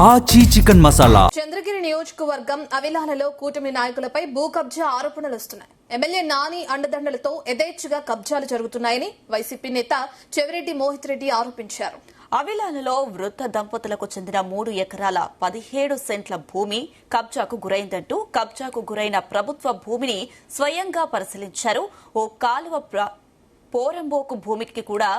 ఆచి చికెన్ మసాలా. చంద్రగిరి నియోజకవర్గం అవిలాలలో కూటమి నాయకులపై భూ కబ్జా ఆరోపణలు వస్తున్నాయి. ఎమ్మెల్యే నాని అండదండలతో యథేచ్ఛగా కబ్జాలు జరుగుతున్నాయని వైసీపీ నేత చెవిరెడ్డి మోహిత్ రెడ్డి ఆరోపించారు. అవిలాలలో వృద్ధ దంపతులకు చెందిన 3 ఎకరాల 17 సెంట్ల భూమి కబ్జాకు గురైందంటూ కబ్జాకు గురైన ప్రభుత్వ భూమిని స్వయంగా పరిశీలించారు. ఓ కాలువ పోరంబోకు భూమికి కూడా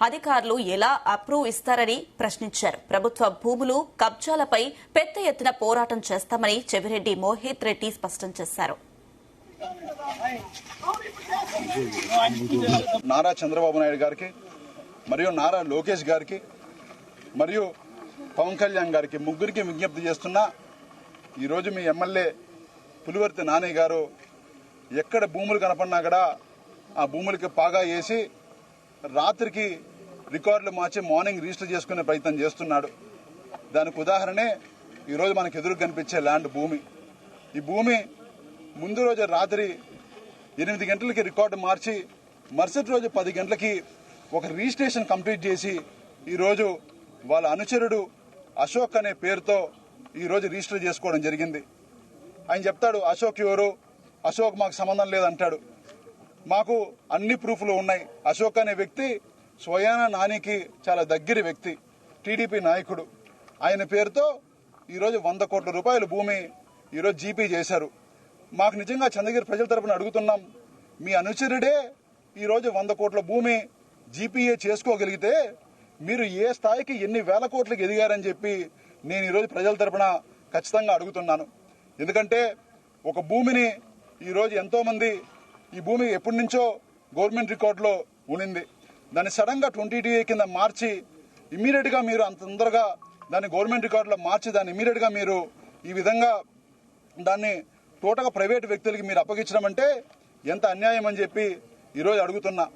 అధికారులు ఎలా అప్రూవ్ ఇస్తారని ప్రశ్నించారు. ప్రభుత్వ భూములు కబ్జాలపై పెద్ద ఎత్తున పోరాటం చేస్తామని చెవిరెడ్డి మోహిత్ రెడ్డి స్పష్టం చేశారు. నారా చంద్రబాబు నాయుడు గారికి మరియు నారా లోకేష్ గారికి మరియు పవన్ కళ్యాణ్ గారికి ముగ్గురికి విజ్ఞప్తి చేస్తున్నా, ఈరోజు మీ ఎమ్మెల్యే పులివర్తి నాని గారు ఎక్కడ భూములు కనపడినా కూడా ఆ భూములకి పాగా వేసి రాత్రికి రికార్డులు మార్చి మార్నింగ్ రిజిస్టర్ చేసుకునే ప్రయత్నం చేస్తున్నాడు. దానికి ఉదాహరణే ఈరోజు మనకు ఎదురు కనిపించే ల్యాండ్ భూమి. ఈ భూమి ముందు రోజు రాత్రి 8 గంటలకి రికార్డు మార్చి మరుసటి రోజు 10 గంటలకి ఒక రిజిస్ట్రేషన్ కంప్లీట్ చేసి ఈరోజు వాళ్ళ అనుచరుడు అశోక్ అనే పేరుతో ఈరోజు రిజిస్టర్ చేసుకోవడం జరిగింది. ఆయన చెప్తాడు, అశోక్ ఎవరు, అశోక్ మాకు సంబంధం లేదంటాడు. మాకు అన్ని ప్రూఫ్లు ఉన్నాయి. అశోక్ అనే వ్యక్తి స్వయాన నానికి చాలా దగ్గర వ్యక్తి, టీడీపీ నాయకుడు. ఆయన పేరుతో ఈరోజు 100 కోట్ల రూపాయల భూమి ఈరోజు జీపీ చేశారు. మాకు నిజంగా చంద్రగిరి ప్రజల తరపున అడుగుతున్నాం, మీ అనుచరుడే ఈరోజు 100 కోట్ల భూమి జీపీఏ చేసుకోగలిగితే మీరు ఏ స్థాయికి ఎన్ని వేల కోట్లకు ఎదిగారని చెప్పి నేను ఈరోజు ప్రజల తరపున ఖచ్చితంగా అడుగుతున్నాను. ఎందుకంటే ఒక భూమిని ఈరోజు ఎంతో మంది ఈ భూమి ఎప్పటి నుంచో గవర్నమెంట్ రికార్డులో ఉండింది. దాన్ని సడన్ గా 20TA కింద మార్చి ఇమీడియట్ గా మీరు అంత తొందరగా దాన్ని గవర్నమెంట్ రికార్డులో మార్చి దాన్ని ఇమీడియట్ గా మీరు ఈ విధంగా దాన్ని టోటల్గా ప్రైవేట్ వ్యక్తులకి మీరు అప్పగించడం అంటే ఎంత అన్యాయం అని చెప్పి ఈరోజు అడుగుతున్నా.